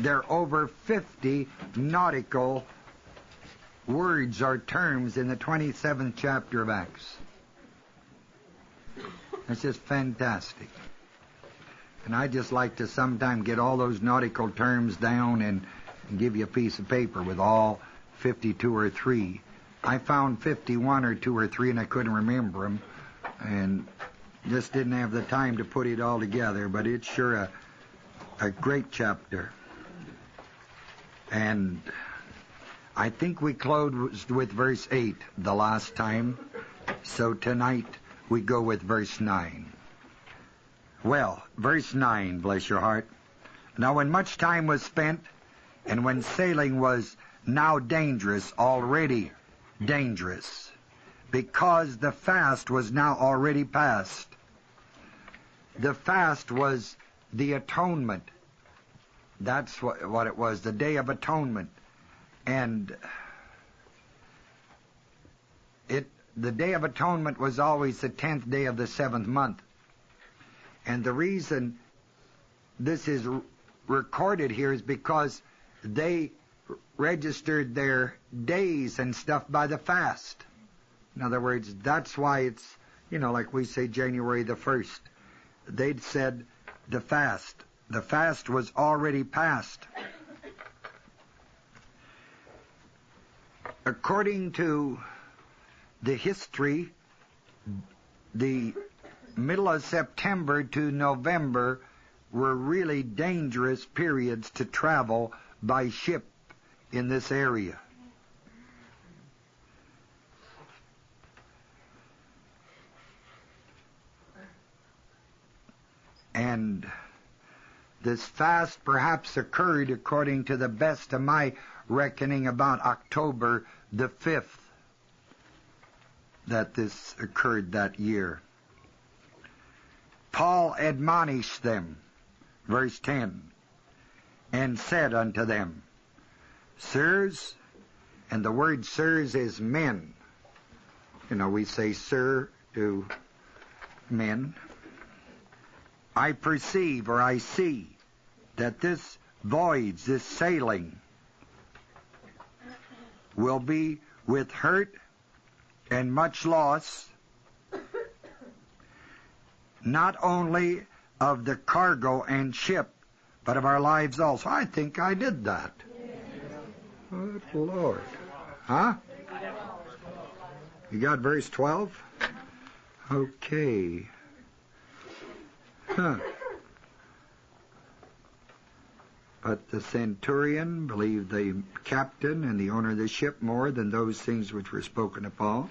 there are over 50 nautical words or terms in the 27th chapter of Acts. It's just fantastic. And I just like to sometime get all those nautical terms down and give you a piece of paper with all 52 or 3. I found 51 or 2 or 3 and I couldn't remember them and just didn't have the time to put it all together, but it's sure a great chapter. And I think we closed with verse 8 the last time, so tonight we go with verse 9. Well, verse 9, bless your heart. Now when much time was spent, and when sailing was now dangerous, already dangerous, because the fast was now already past. The fast was the atonement. That's what it was, the Day of Atonement. And the Day of Atonement was always the 10th day of the 7th month. And the reason this is recorded here is because they registered their days and stuff by the fast. In other words, that's why it's, like we say January the 1st. They'd said the fast. The fast was already past. According to the history, the middle of September to November were really dangerous periods to travel by ship in this area. And this fast perhaps occurred, according to the best of my reckoning, about October the 5th, that this occurred that year. Paul admonished them, verse 10, and said unto them, Sirs, and the word sirs is men. We say sir to men. I perceive, or I see, that this voyage, this sailing, will be with hurt and much loss, not only of the cargo and ship, but of our lives also. I think I did that. Good Lord. Huh? You got verse 12? Okay. Huh. But the centurion believed the captain and the owner of the ship more than those things which were spoken of Paul.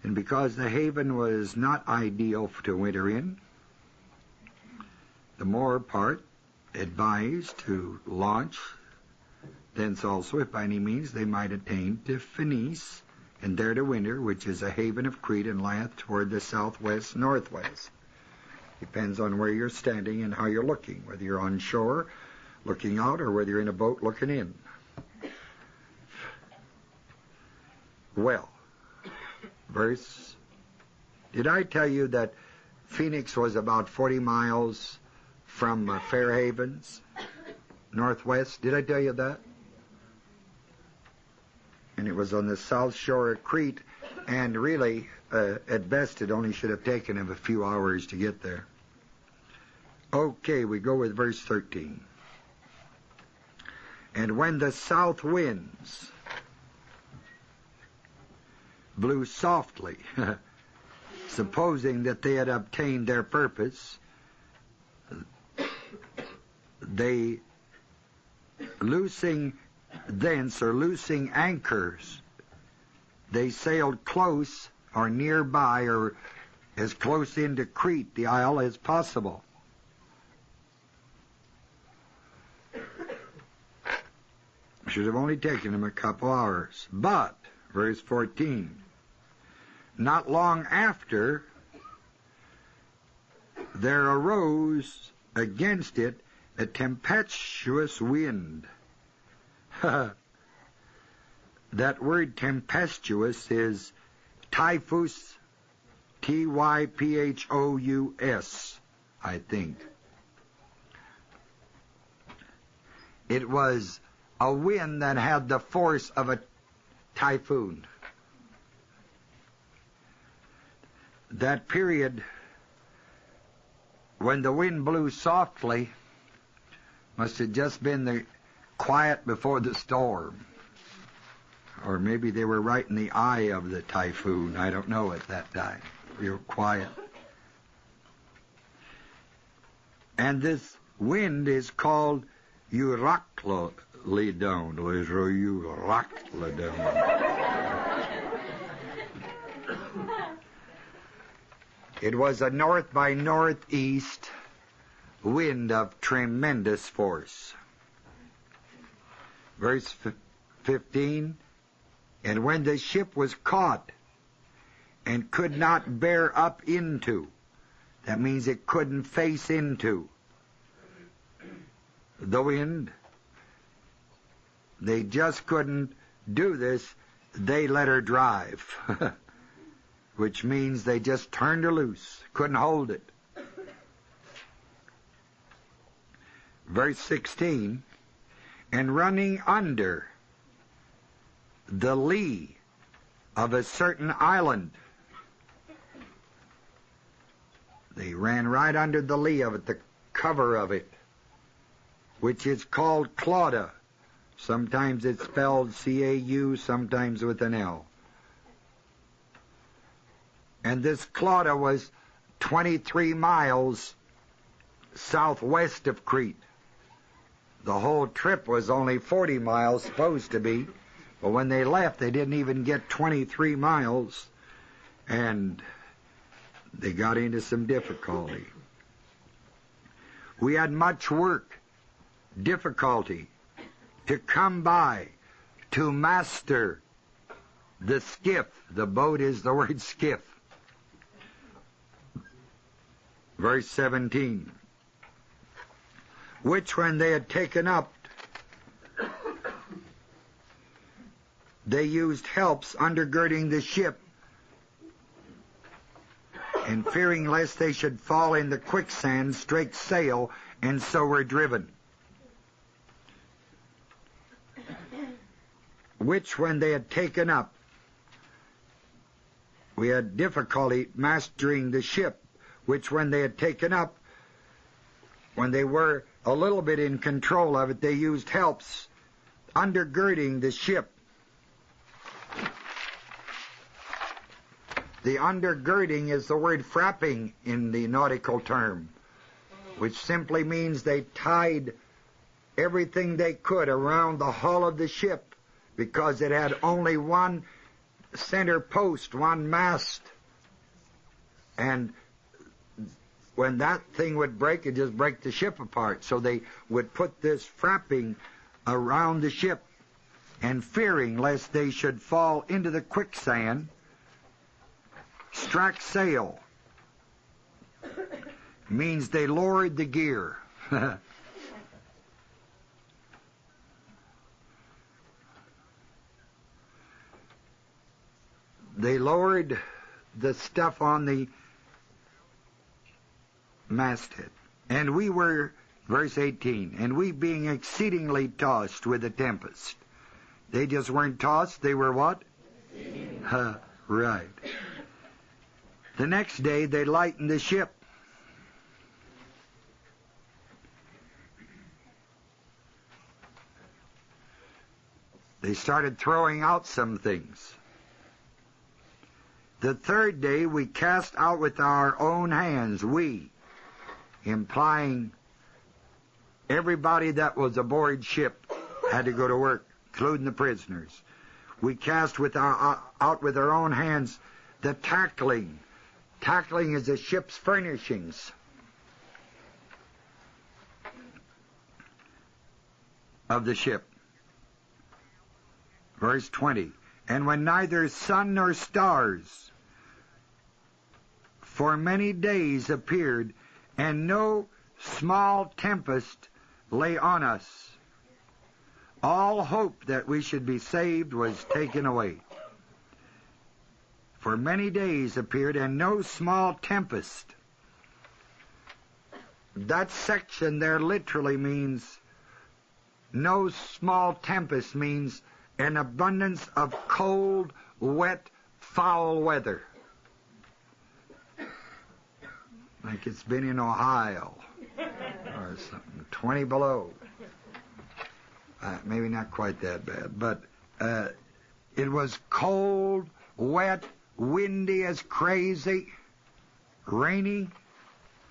And because the haven was not ideal to winter in, the more part advised to launch thence also, if by any means they might attain to Phoenice, and there to winter, which is a haven of Crete and lieth toward the southwest, northwest. Depends on where you're standing and how you're looking, whether you're on shore looking out or whether you're in a boat looking in. Well, did I tell you that Phoenix was about 40 miles from Fair Havens, northwest? Did I tell you that? And it was on the south shore of Crete, and really, at best, it only should have taken him a few hours to get there. Okay, we go with verse 13. And when the south winds blew softly, supposing that they had obtained their purpose, they, loosing anchors, they sailed close or nearby, or as close into Crete, the isle, as possible. Should have only taken them a couple hours. But, verse 14, not long after, there arose against it a tempestuous wind. That word tempestuous is typhus, Typhous, I think. It was a wind that had the force of a typhoon. That period when the wind blew softly must have just been the quiet before the storm. Or maybe they were right in the eye of the typhoon. I don't know at that time. Real quiet. And this wind is called Euroclydon. It was a north by northeast wind of tremendous force. Verse 15, and when the ship was caught and could not bear up into, that means it couldn't face into the wind, they just couldn't do this, they let her drive, which means they just turned her loose, couldn't hold it. Verse 16, and running under the lee of a certain island. They ran right under the lee of it, the cover of it, which is called Clauda. Sometimes it's spelled C-A-U, sometimes with an L. And this Clauda was 23 miles southwest of Crete. The whole trip was only 40 miles, supposed to be. But when they left, they didn't even get 23 miles, and they got into some difficulty. We had much work, difficulty, to come by, to master the skiff. The boat is the word skiff. Verse 17, which when they had taken up, they used helps undergirding the ship, and fearing lest they should fall in the quicksand, strake sail, and so were driven. Which when they had taken up, we had difficulty mastering the ship, which when they had taken up, when they were a little bit in control of it, they used helps undergirding the ship. The undergirding is the word frapping in the nautical term, which simply means they tied everything they could around the hull of the ship because it had only one center post, one mast. And when that thing would break, it'd just break the ship apart. So they would put this frapping around the ship, and fearing lest they should fall into the quicksand, struck sail. Means they lowered the gear. They lowered the stuff on the masthead. And we were, verse 18, and we being exceedingly tossed with a tempest. They just weren't tossed, they were what? Right. The next day they lightened the ship. They started throwing out some things. The third day we cast out with our own hands, we, implying everybody that was aboard ship had to go to work, including the prisoners. We cast out with our own hands the tackling. Tackling is the ship's furnishings. Of the ship. Verse 20, and when neither sun nor stars for many days appeared, and no small tempest lay on us, all hope that we should be saved was taken away. For many days appeared, and no small tempest. That section there literally means no small tempest means an abundance of cold, wet, foul weather. Like it's been in Ohio or something, 20 below. Maybe not quite that bad, but it was cold, wet, windy as crazy, rainy,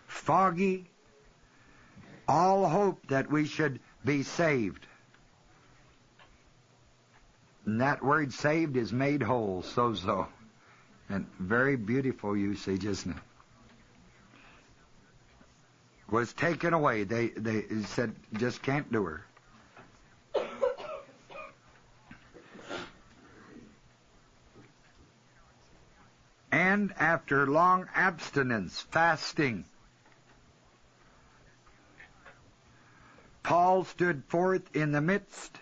foggy. All hope that we should be saved. And that word saved is made whole, sozo. And very beautiful usage, isn't it? Was taken away. They said, just can't do her. And after long abstinence, fasting, Paul stood forth in the midst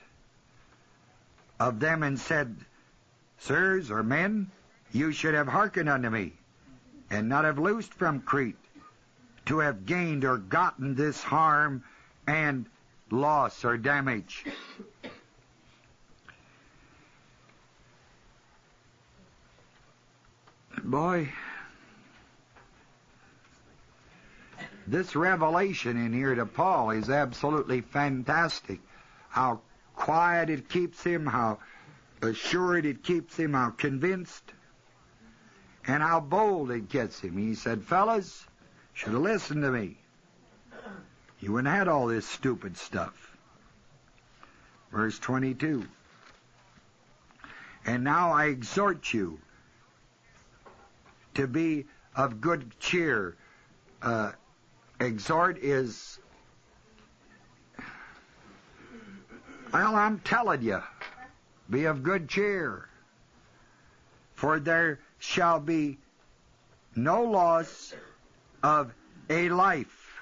of them and said, Sirs, or men, you should have hearkened unto me, and not have loosed from Crete, to have gained or gotten this harm and loss or damage. Boy, this revelation in here to Paul is absolutely fantastic. How quiet it keeps him, how assured it keeps him, how convinced, and how bold it gets him. He said, fellas, should have listened to me. You wouldn't have had all this stupid stuff. Verse 22. And now I exhort you to be of good cheer. Exhort is, well, I'm telling you, be of good cheer. For there shall be no loss of a life,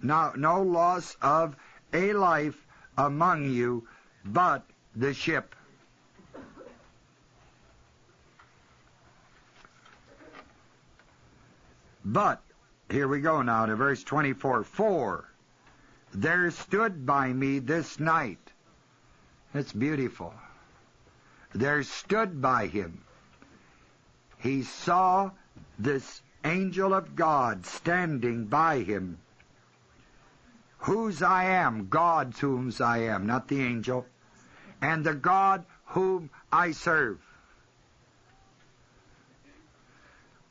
no loss of a life among you, but the ship. But, here we go now to verse 24. For there stood by me this night. It's beautiful. There stood by him. He saw this angel of God standing by him. Whose I am, God's whom's I am, not the angel, and the God whom I serve.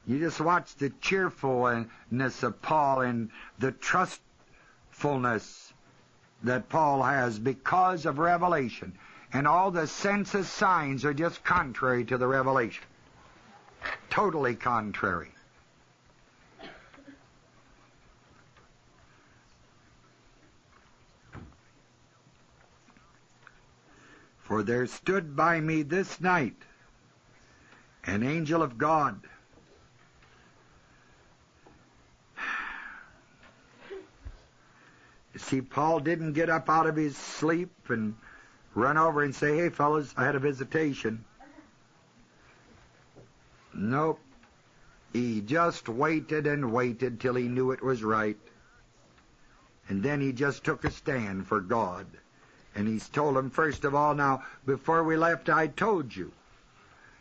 You just watch the cheerfulness of Paul and the trustfulness that Paul has because of revelation. And all the senses signs are just contrary to the revelation. Totally contrary. For there stood by me this night an angel of God. See, Paul didn't get up out of his sleep and run over and say, hey, fellas, I had a visitation. Nope. He just waited and waited till he knew it was right. And then he just took a stand for God. And he's told him, first of all, now, before we left, I told you.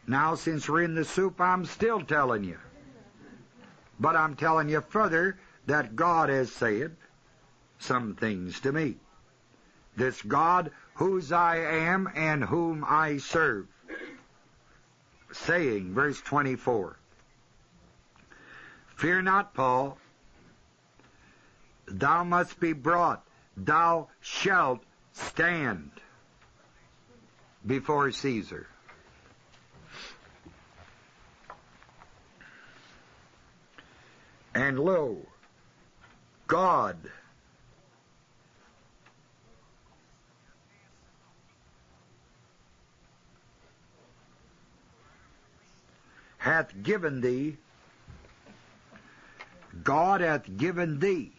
Now, since we're in the soup, I'm still telling you. But I'm telling you further that God has said some things to me. This God whose I am and whom I serve. Saying, verse 24, Fear not, Paul, thou must be brought, thou shalt stand before Caesar. And lo, God hath given thee, God hath given thee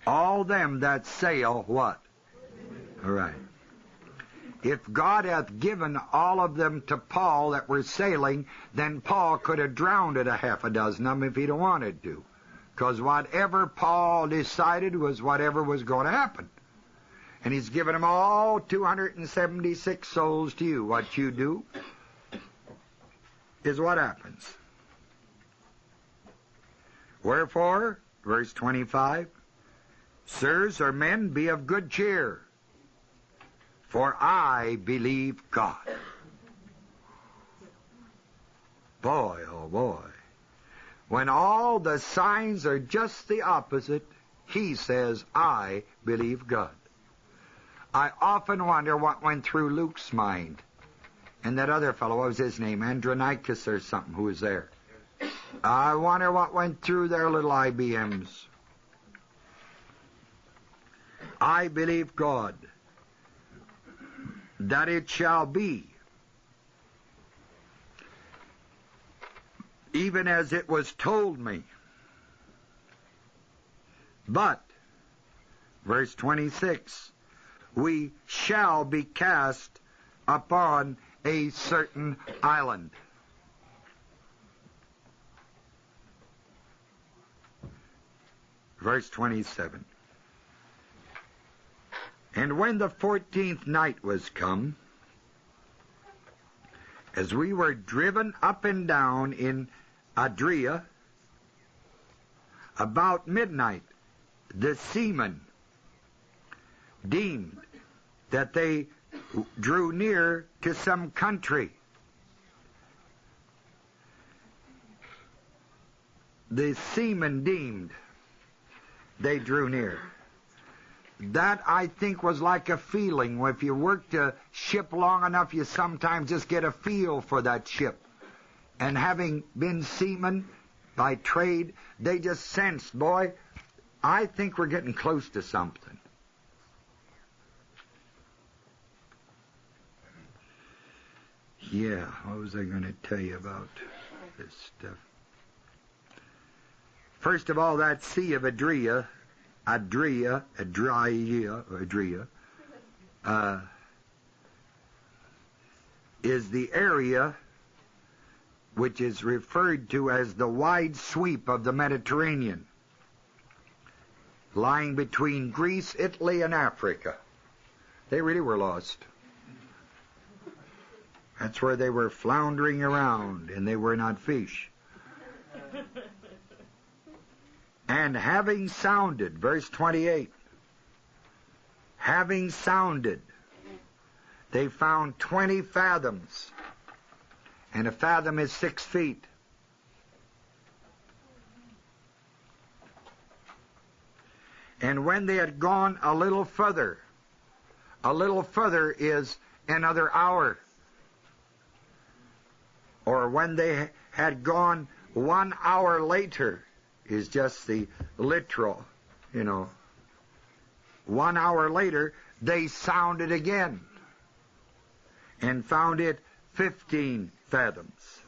all them that sail what? All right. If God hath given all of them to Paul that were sailing, then Paul could have drowned at a half a dozen of them if he'd have wanted to. Because whatever Paul decided was whatever was going to happen. And he's given them all 276 souls to you. What you do is what happens. Wherefore, verse 25, sirs or men, be of good cheer, for I believe God. Boy, oh boy. When all the signs are just the opposite, he says, I believe God. I often wonder what went through Luke's mind. And that other fellow, what was his name? Andronicus or something, who was there. I wonder what went through their little IBMs. I believe God, that it shall be, even as it was told me. But, verse 26, we shall be cast upon a certain island. Verse 27. And when the 14th night was come, as we were driven up and down in Adria, about midnight, the seamen deemed that they drew near to some country. The seamen deemed they drew near. That, I think, was like a feeling. If you worked a ship long enough, you sometimes just get a feel for that ship. And having been seamen by trade, they just sensed, boy, I think we're getting close to something. Yeah, what was I going to tell you about this stuff? First of all, that Sea of Adria, is the area which is referred to as the wide sweep of the Mediterranean, lying between Greece, Italy, and Africa. They really were lost. That's where they were floundering around, and they were not fish. And having sounded, verse 28, having sounded, they found 20 fathoms, and a fathom is 6 feet. And when they had gone a little further is another hour. Or when they had gone 1 hour later is just the literal, 1 hour later, they sounded again and found it 15 fathoms.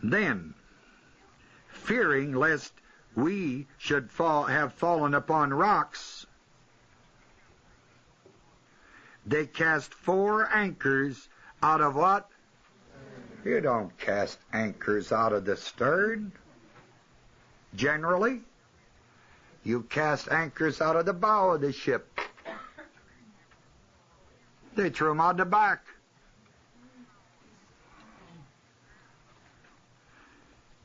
Then, fearing lest we should have fallen upon rocks, they cast 4 anchors out of what? You don't cast anchors out of the stern. Generally, you cast anchors out of the bow of the ship. They threw them out the back.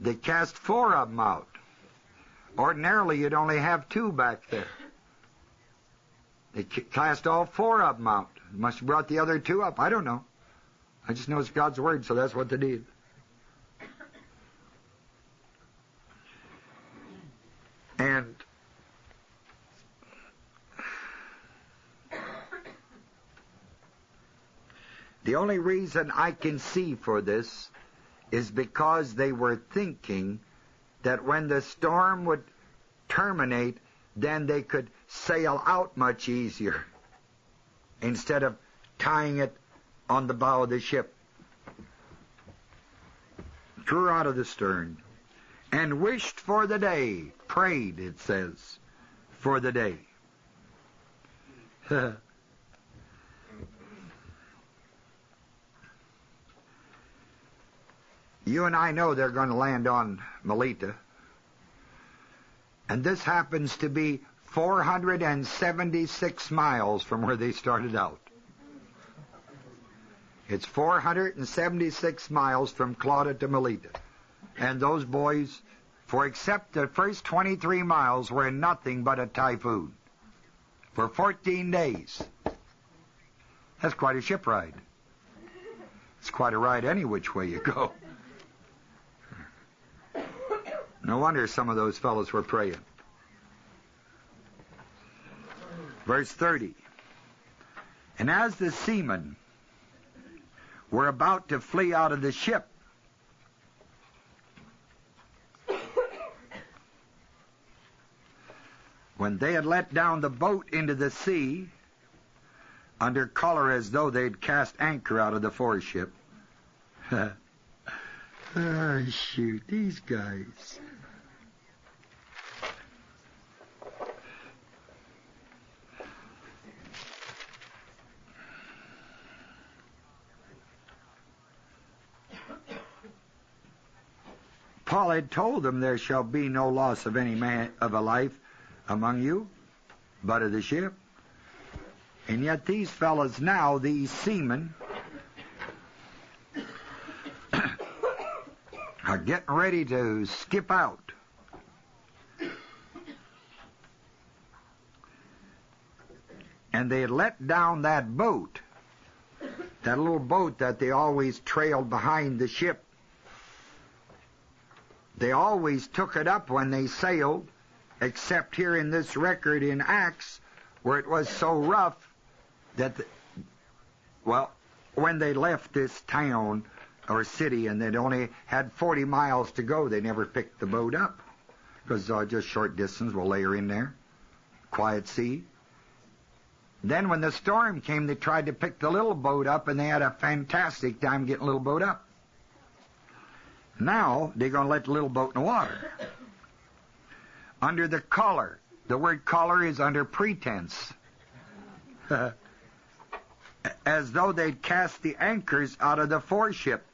They cast 4 of them out. Ordinarily, you'd only have 2 back there. They cast all 4 of them out. Must have brought the other 2 up. I don't know. I just know it's God's word, so that's what they did. And the only reason I can see for this is because they were thinking that when the storm would terminate, then they could sail out much easier instead of tying it on the bow of the ship. Drew her out of the stern and wished for the day, prayed, it says, for the day. You and I know they're going to land on Melita. And this happens to be 476 miles from where they started out. It's 476 miles from Claudia to Melita. And those boys, for except the first 23 miles, were in nothing but a typhoon. For 14 days. That's quite a ship ride. It's quite a ride any which way you go. No wonder some of those fellows were praying. Verse 30. And as the seamen were about to flee out of the ship, when they had let down the boat into the sea, under color as though they'd cast anchor out of the foreship. Oh, shoot, these guys. Paul had told them, there shall be no loss of any man of a life among you, but of the ship. And yet these fellows now, these seamen, are getting ready to skip out. And they had let down that boat, that little boat that they always trailed behind the ship. They always took it up when they sailed, except here in this record in Acts, where it was so rough that, when they left this town or city and they'd only had 40 miles to go, they never picked the boat up, because just short distance, we'll lay her in there, quiet sea. Then when the storm came, they tried to pick the little boat up, and they had a fantastic time getting the little boat up. Now they're going to let the little boat in the water. Under the collar. The word collar is under pretense. As though they'd cast the anchors out of the foreship.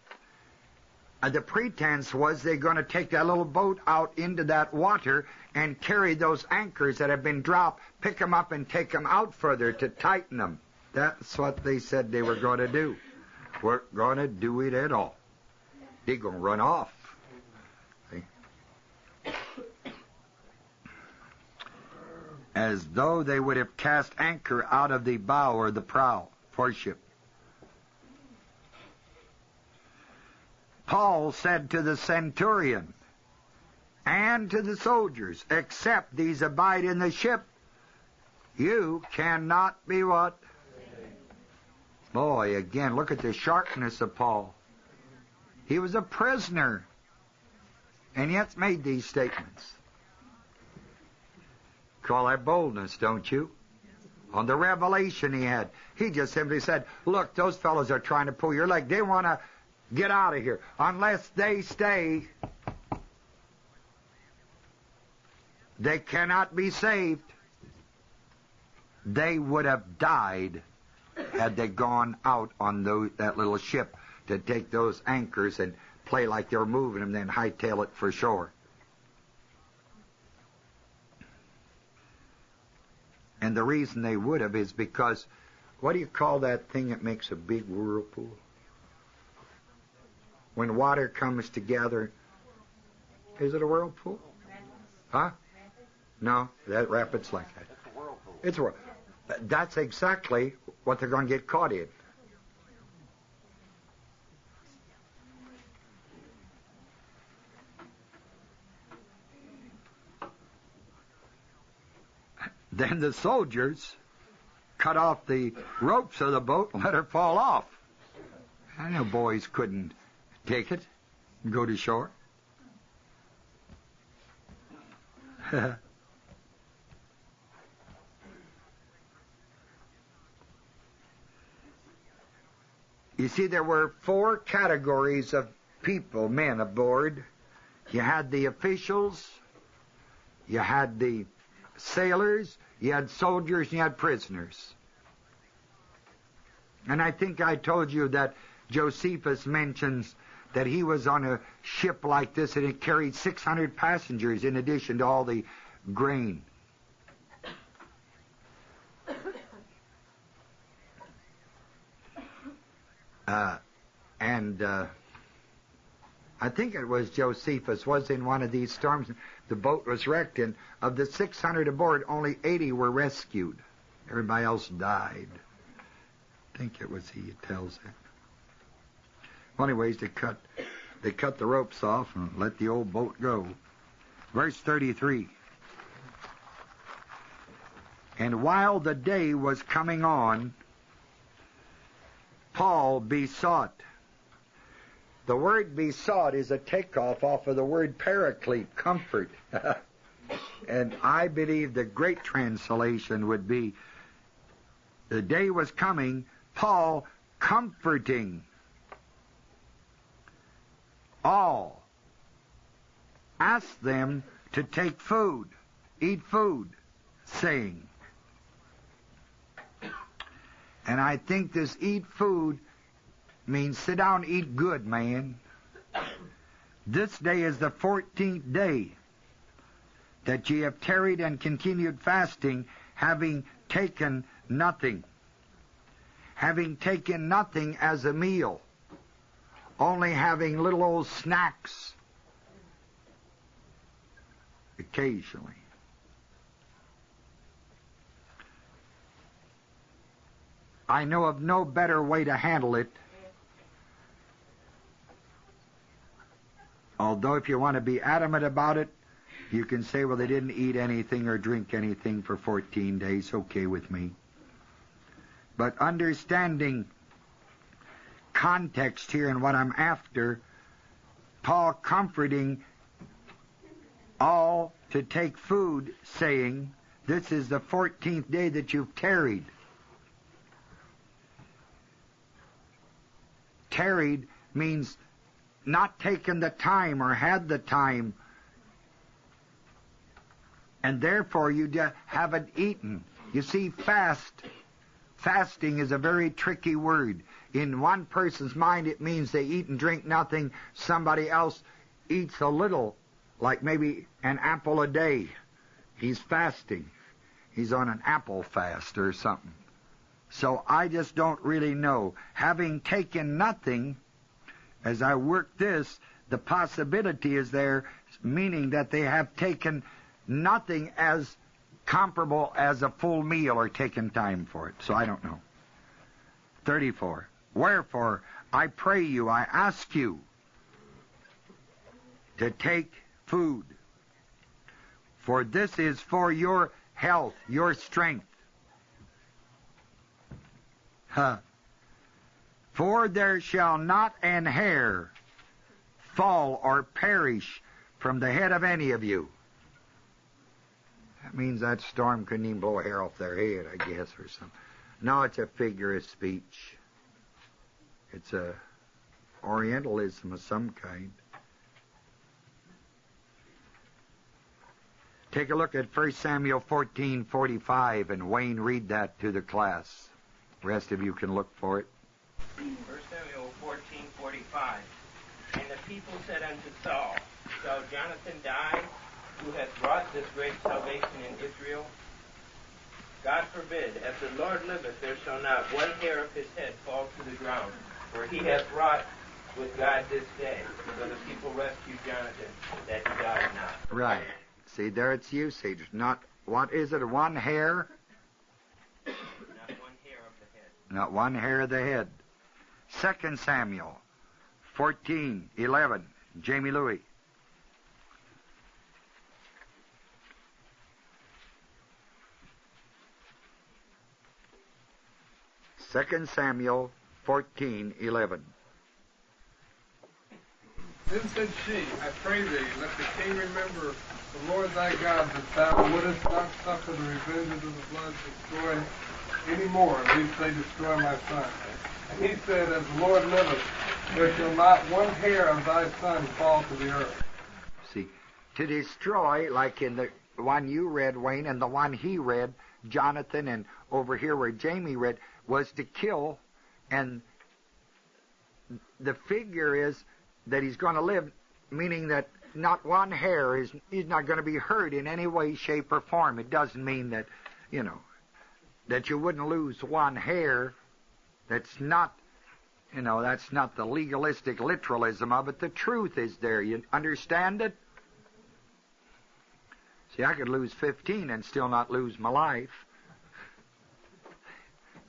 The pretense was they're going to take that little boat out into that water and carry those anchors that have been dropped, pick them up and take them out further to tighten them. That's what they said they were going to do. We're going to do it at all. They're going to run off. See? As though they would have cast anchor out of the bow or the prow, foreship. Paul said to the centurion and to the soldiers, except these abide in the ship, you cannot be what? Boy, again, look at the sharpness of Paul. He was a prisoner, and yet made these statements. Call that boldness, don't you? On the revelation he had, he just simply said, look, those fellows are trying to pull your leg. They want to get out of here. Unless they stay, they cannot be saved. They would have died had they gone out on that little ship to take those anchors and play like they were moving them, then hightail it for shore. And the reason they would have is because, what do you call that thing that makes a big whirlpool? When water comes together, is it a whirlpool? Huh? No, that rapids like that. It's a whirlpool. That's exactly what they're going to get caught in. Then the soldiers cut off the ropes of the boat and let her fall off. I know boys couldn't take it and go to shore. You see, there were 4 categories of people, men aboard. You had the officials, you had the sailors, you had soldiers, and you had prisoners. And I think I told you that Josephus mentions that he was on a ship like this and it carried 600 passengers in addition to all the grain. I think it was Josephus was in one of these storms. The boat was wrecked, and of the 600 aboard, only 80 were rescued. Everybody else died. I think it was he who tells it. Well, anyways, they cut the ropes off and let the old boat go. Verse 33. And while the day was coming on, Paul besought. The word besought is a takeoff off of the word paraclete, comfort. And I believe the great translation would be, the day was coming, Paul comforting all, asked them to take food, eat food, saying. And I think this eat food means sit down, eat good, man. This day is the 14th day that ye have tarried and continued fasting, having taken nothing. Having taken nothing as a meal, only having little old snacks occasionally. I know of no better way to handle it. Although if you want to be adamant about it, you can say, well, they didn't eat anything or drink anything for 14 days. Okay with me. But understanding context here and what I'm after, Paul comforting all to take food, saying, this is the 14th day that you've tarried. Tarried means not taken the time or had the time, and therefore you haven't eaten. You see, fasting is a very tricky word. In one person's mind it means they eat and drink nothing. Somebody else eats a little, like maybe an apple a day. He's fasting. He's on an apple fast or something. So I just don't really know. Having taken nothing, as I work this, the possibility is there, meaning that they have taken nothing as comparable as a full meal or taken time for it. So I don't know. 34. Wherefore, I pray you, I ask you to take food, for this is for your health, your strength. For there shall not an hair fall or perish from the head of any of you. That means that storm couldn't even blow a hair off their head, I guess, or something. No, it's a figure of speech. It's a Orientalism of some kind. Take a look at 1 Samuel 14:45, and Wayne, read that to the class. The rest of you can look for it. 1 Samuel 14:45. And the people said unto Saul, shall Jonathan die, who hath wrought this great salvation in Israel? God forbid, as the Lord liveth, there shall not one hair of his head fall to the ground, for he hath wrought with God this day. So the people rescued Jonathan, that he died not. Right. See, there it's usage. Not, what is it, one hair? Not one hair of the head. Not one hair of the head. 2 Samuel 14:11. Jamie Louie. Second Samuel 14:11. Then said she, I pray thee, let the king remember the Lord thy God, that thou wouldest not suffer the revenge of the blood to destroy any more, lest they destroy my son. And he said, as the Lord liveth, there shall not one hair of thy son fall to the earth. See, to destroy, like in the one you read, Wayne, and the one he read, Jonathan, and over here where Jamie read, was to kill, and the figure is that he's going to live, meaning that not one hair is not going to be hurt in any way, shape, or form. It doesn't mean that, that you wouldn't lose one hair. That's not, that's not the legalistic literalism of it. The truth is there. You understand it? See, I could lose 15 and still not lose my life.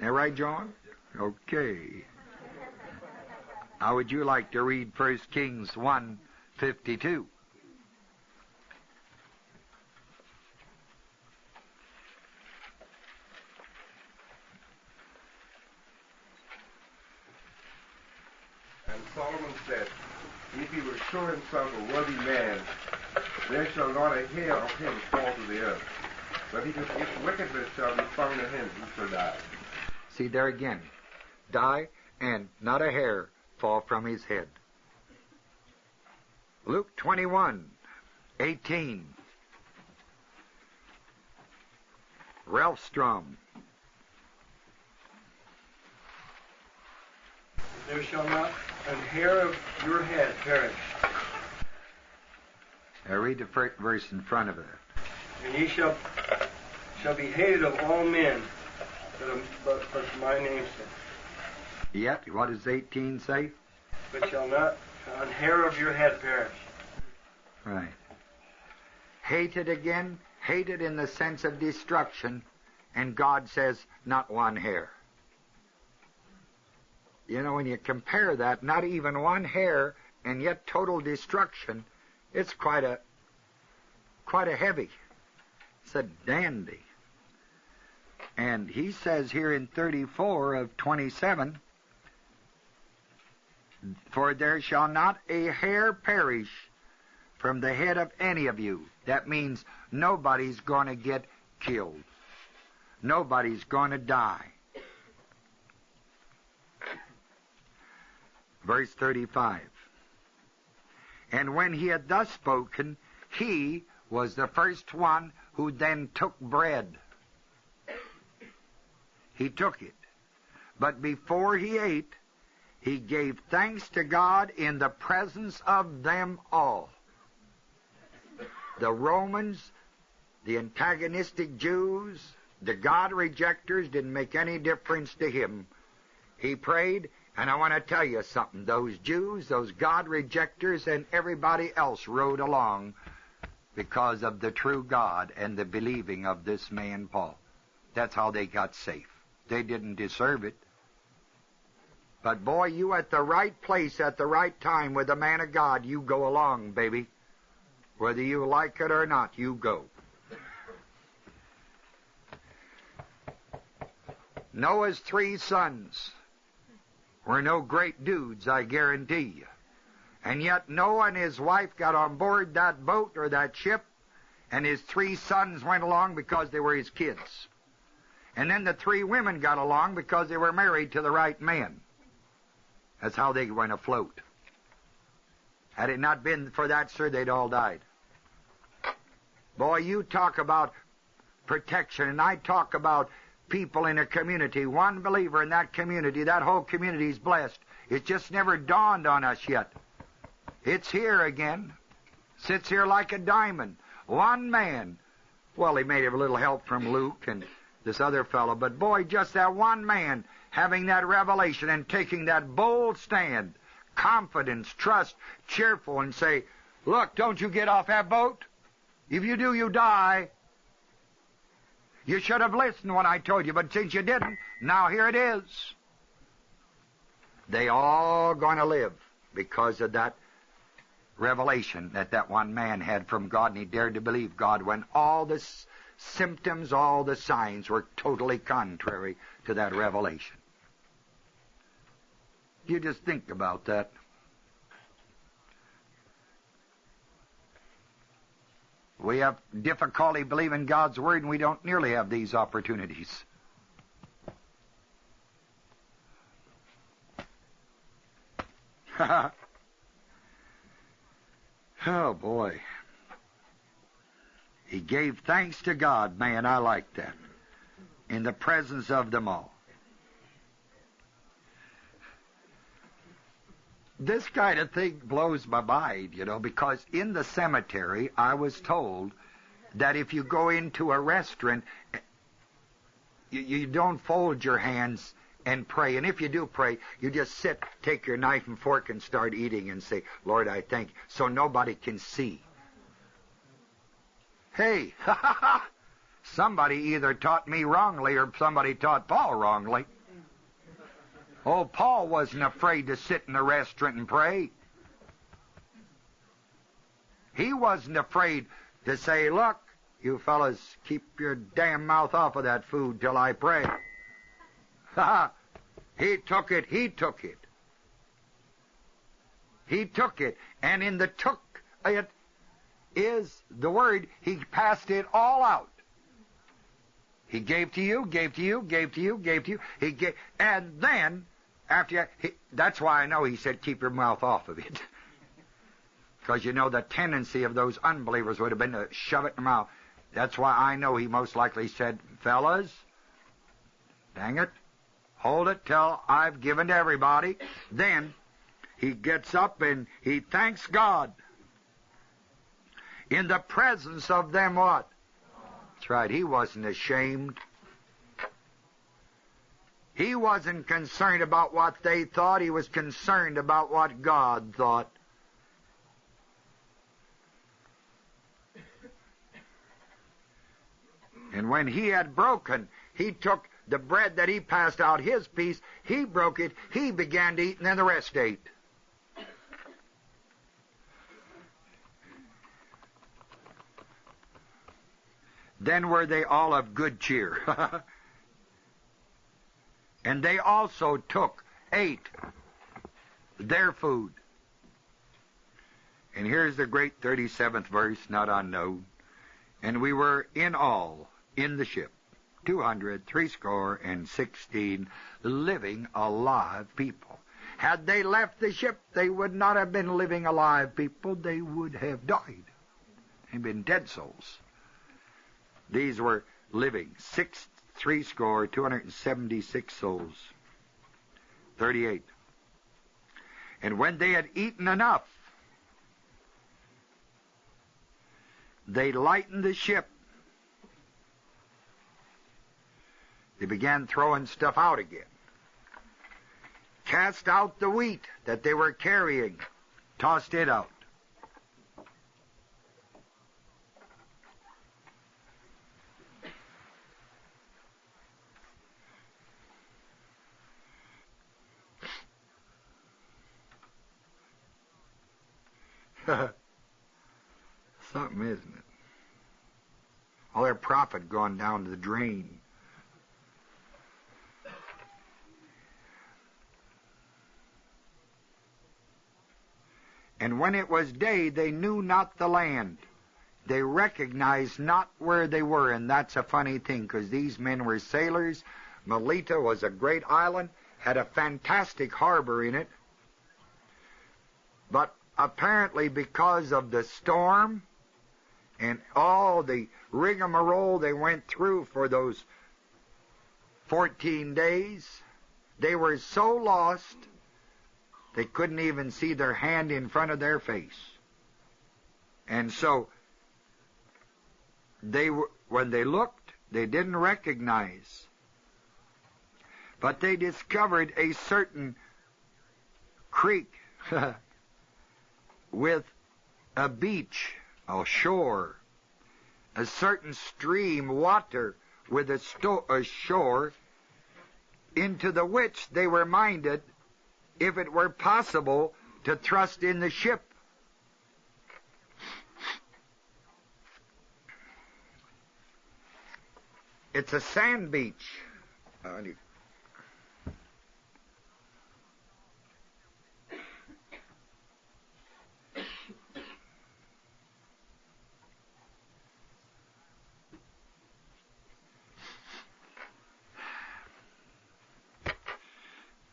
That right, John? Okay. How would you like to read 1 Kings 1:52? And Solomon said, if he will show himself a worthy man, there shall not a hair of him fall to the earth. But if wickedness shall be found in him, he shall die. See there again. Die, and not a hair fall from his head. Luke 21:18. Ralph Strom. There shall not an hair of your head perish. Now read the verse in front of it. And ye shall be hated of all men, but for my name's sake. Yet, what does 18 say? But shall not an hair of your head perish. Right. Hated again, hated in the sense of destruction, and God says, not one hair. When you compare that, not even one hair, and yet total destruction, it's quite a heavy. It's a dandy. And he says here in 34:27, for there shall not a hair perish from the head of any of you. That means nobody's going to get killed. Nobody's going to die. Verse 35. And when he had thus spoken, he was the first one who then took bread. He took it. But before he ate, he gave thanks to God in the presence of them all. The Romans, the antagonistic Jews, the God rejectors didn't make any difference to him. He prayed, and I want to tell you something. Those Jews, those God rejectors, and everybody else rode along because of the true God and the believing of this man, Paul. That's how they got safe. They didn't deserve it. But boy, you at the right place at the right time with a man of God, you go along, baby. Whether you like it or not, you go. Noah's 3 sons were no great dudes, I guarantee you. And yet Noah and his wife got on board that boat or that ship, and his 3 sons went along because they were his kids. And then the 3 women got along because they were married to the right man. That's how they went afloat. Had it not been for that, sir, they'd all died. Boy, you talk about protection, and I talk about people in a community, one believer in that community, that whole community is blessed. It just never dawned on us yet. It's here again. Sits here like a diamond. One man. Well, he may have a little help from Luke and this other fellow, but boy, just that one man having that revelation and taking that bold stand, confidence, trust, cheerful, and say, look, don't you get off that boat. If you do, you die. You should have listened when I told you, but since you didn't, now here it is. They all going to live because of that revelation that one man had from God, and he dared to believe God when all the symptoms, all the signs were totally contrary to that revelation. You just think about that. We have difficulty believing God's Word, and we don't nearly have these opportunities. Oh, boy. He gave thanks to God. Man, I like that. In the presence of them all. This kind of thing blows my mind, because in the cemetery I was told that if you go into a restaurant, you don't fold your hands and pray. And if you do pray, you just sit, take your knife and fork and start eating and say, Lord, I thank you, so nobody can see. Hey, somebody either taught me wrongly or somebody taught Paul wrongly. Oh, Paul wasn't afraid to sit in a restaurant and pray. He wasn't afraid to say, look, you fellas, keep your damn mouth off of that food till I pray. He took it. He took it. And in the took it is the word, he passed it all out. He gave to you, gave to you, gave to you, gave to you. He gave, and then, after that's why I know he said, keep your mouth off of it. Because the tendency of those unbelievers would have been to shove it in their mouth. That's why I know he most likely said, fellas, dang it, hold it till I've given to everybody. Then he gets up and he thanks God in the presence of them what? That's right, he wasn't ashamed. He wasn't concerned about what they thought. He was concerned about what God thought. And when he had broken, he took the bread that he passed out, his piece, he broke it, he began to eat, and then the rest ate. Then were they all of good cheer. And they also ate their food. And here's the great 37th verse, not unknown. And we were in all in the ship, 216 living alive people. Had they left the ship, they would not have been living alive people. They would have died and been dead souls. These were living, 276 souls. 38. And when they had eaten enough, they lightened the ship. They began throwing stuff out again. Cast out the wheat that they were carrying. Tossed it out. Something, isn't it? All their profit gone down to the drain. And when it was day, they knew not the land. They recognized not where they were, and that's a funny thing, because these men were sailors. Melita was a great island, had a fantastic harbor in it. But apparently because of the storm and all the rigmarole they went through for those 14 days, they were so lost they couldn't even see their hand in front of their face. And so when they looked, they didn't recognize. But they discovered a certain creek with a beach, a shore, a certain stream, water with a shore, into the which they were minded, if it were possible, to thrust in the ship. It's a sand beach.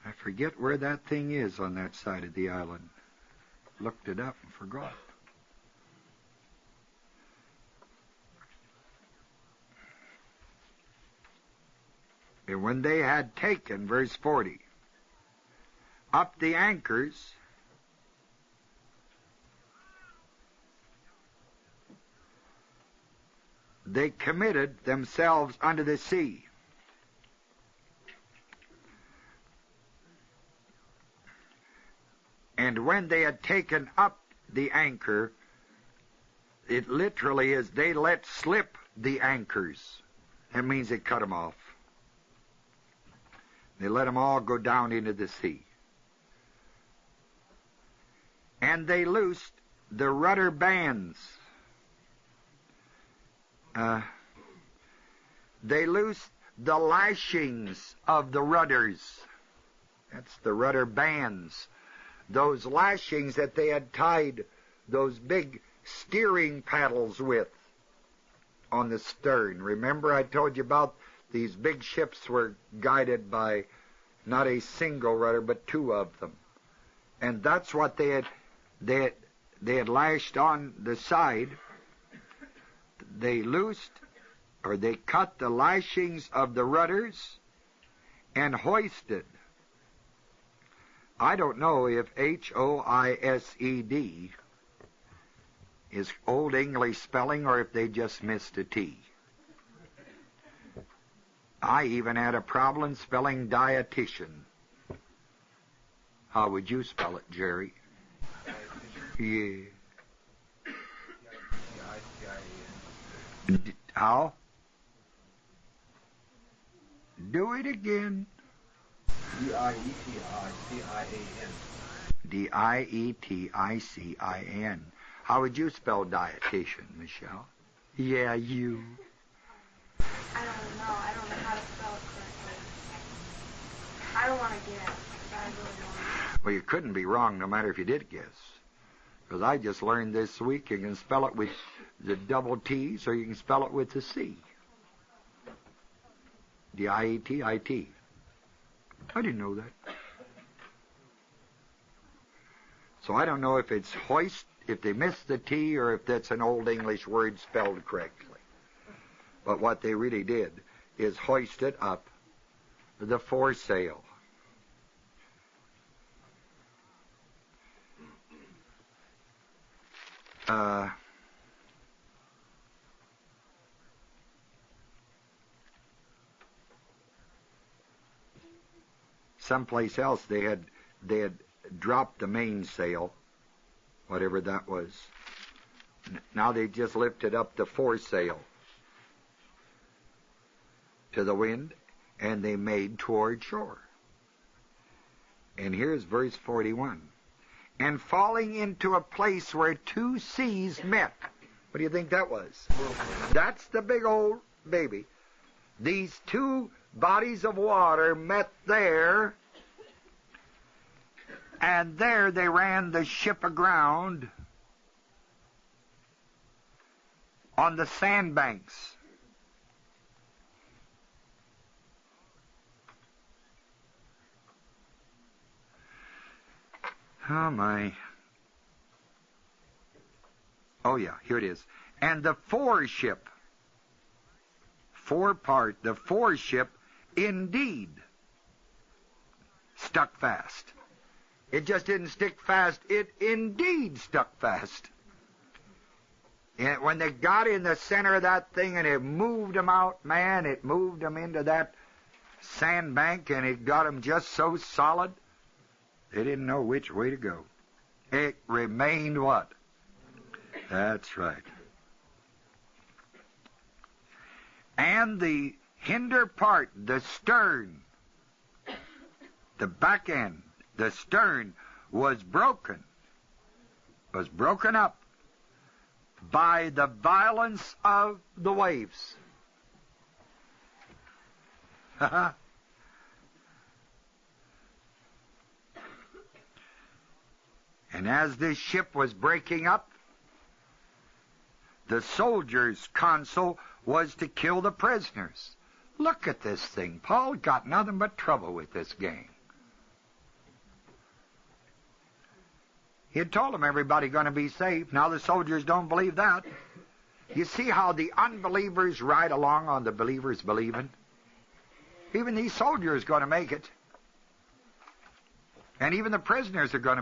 I forget where that thing is on that side of the island. Looked it up and forgot. And when they had taken, verse 40, up the anchors, they committed themselves unto the sea. And when they had taken up the anchor, it literally is they let slip the anchors. That means they cut them off. They let them all go down into the sea. And they loosed the rudder bands. They loosed the lashings of the rudders. That's the rudder bands. Those lashings that they had tied those big steering paddles with on the stern. Remember I told you about these big ships were guided by not a single rudder, but two of them. And that's what they had lashed on the side. They loosed, or they cut the lashings of the rudders and hoisted. I don't know if H-O-I-S-E-D is Old English spelling or if they just missed a T. I even had a problem spelling dietitian. How would you spell it, Jerry? Yeah. How? Do it again. D-I-E-T-I-C-I-A-N. D-I-E-T-I-C-I-N. How would you spell dietitian, Michelle? Yeah, you. I don't know. I don't know how to spell it correctly. I don't want to guess. I really don't. Well, you couldn't be wrong no matter if you did guess. Because I just learned this week you can spell it with the double T's or you can spell it with the C. D-I-E-T-I-T. I didn't know that. So I don't know if it's hoist, if they missed the T, or if that's an Old English word spelled correctly. But what they really did is hoisted up the foresail. Someplace else they had dropped the mainsail, whatever that was. Now they just lifted up the foresail to the wind, and they made toward shore. And here's verse 41. And falling into a place where two seas met. What do you think that was? That's the big old baby. These two bodies of water met there, and there they ran the ship aground on the sandbanks. Oh, my. Oh, yeah, here it is. And the foreship, the foreship indeed stuck fast. It just didn't stick fast. It indeed stuck fast. And when they got in the center of that thing and it moved them out, man, it moved them into that sandbank and it got them just so solid, they didn't know which way to go. It remained what? That's right. And the hinder part, the stern, the back end, the stern was broken up by the violence of the waves. And as this ship was breaking up, the soldiers' counsel was to kill the prisoners. Look at this thing. Paul got nothing but trouble with this gang. He had told them everybody going to be saved. Now the soldiers don't believe that. You see how the unbelievers ride along on the believers believing? Even these soldiers are going to make it. And even the prisoners are going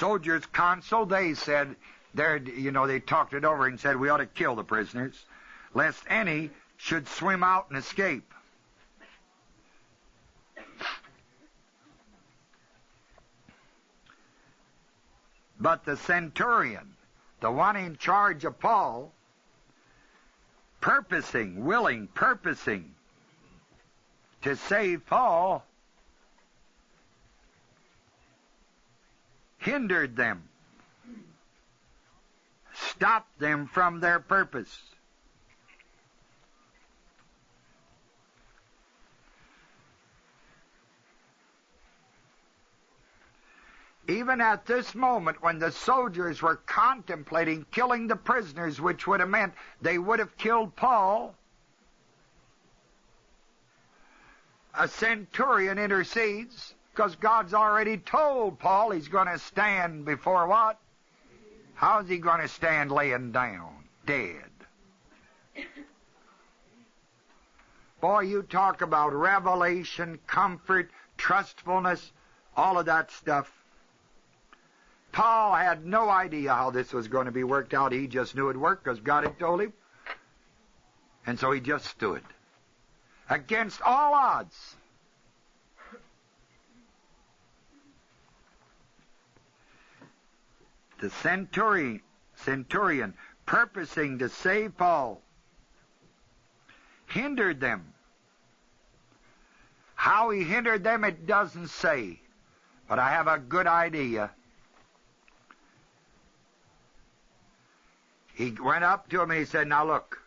soldiers' council, they said, they talked it over and said we ought to kill the prisoners, lest any should swim out and escape. But the centurion, the one in charge of Paul, purposing to save Paul, hindered them, stopped them from their purpose. Even at this moment, when the soldiers were contemplating killing the prisoners, which would have meant they would have killed Paul, a centurion intercedes, because God's already told Paul he's going to stand before what? How's he going to stand laying down? Dead. Boy, you talk about revelation, comfort, trustfulness, all of that stuff. Paul had no idea how this was going to be worked out. He just knew it'd work because God had told him. And so he just stood against all odds. The centurion, purposing to save Paul, hindered them. How he hindered them, it doesn't say. But I have a good idea. He went up to him and he said, now look,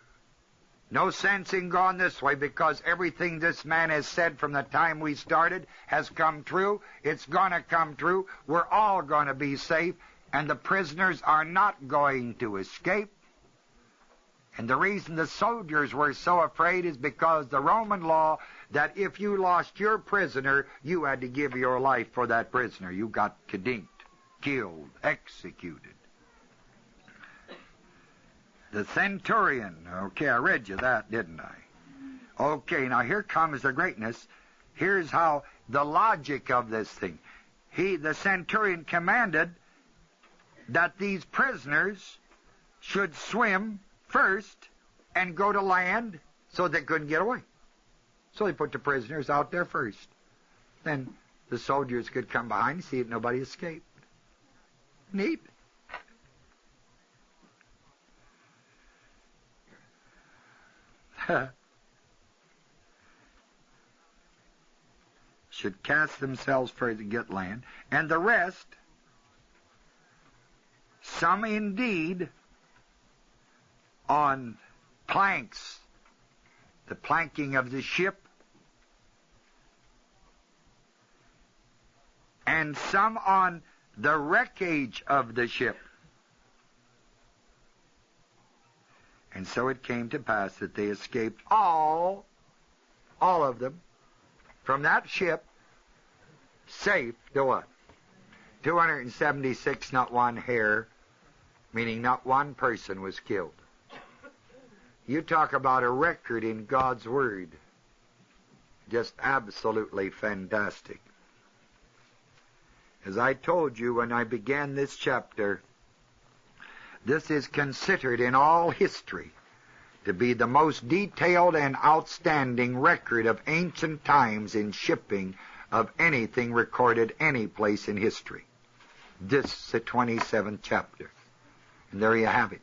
no sense in going this way because everything this man has said from the time we started has come true. It's going to come true. We're all going to be safe, and the prisoners are not going to escape. And the reason the soldiers were so afraid is because the Roman law that if you lost your prisoner, you had to give your life for that prisoner. You got kedinked, killed, executed. The centurion, okay, I read you that, didn't I? Okay, now here comes the greatness. Here's how the logic of this thing. The centurion commanded that these prisoners should swim first and go to land so they couldn't get away. So they put the prisoners out there first. Then the soldiers could come behind and see if nobody escaped. Neat. Should cast themselves first to get land, and the rest, some indeed, on planks, the planking of the ship, and some on the wreckage of the ship. And so it came to pass that they escaped all of them, from that ship, safe to what? 276, not one hair, meaning not one person was killed. You talk about a record in God's Word. Just absolutely fantastic. As I told you when I began this chapter, this is considered in all history to be the most detailed and outstanding record of ancient times in shipping of anything recorded any place in history. This is the 27th chapter. And there you have it.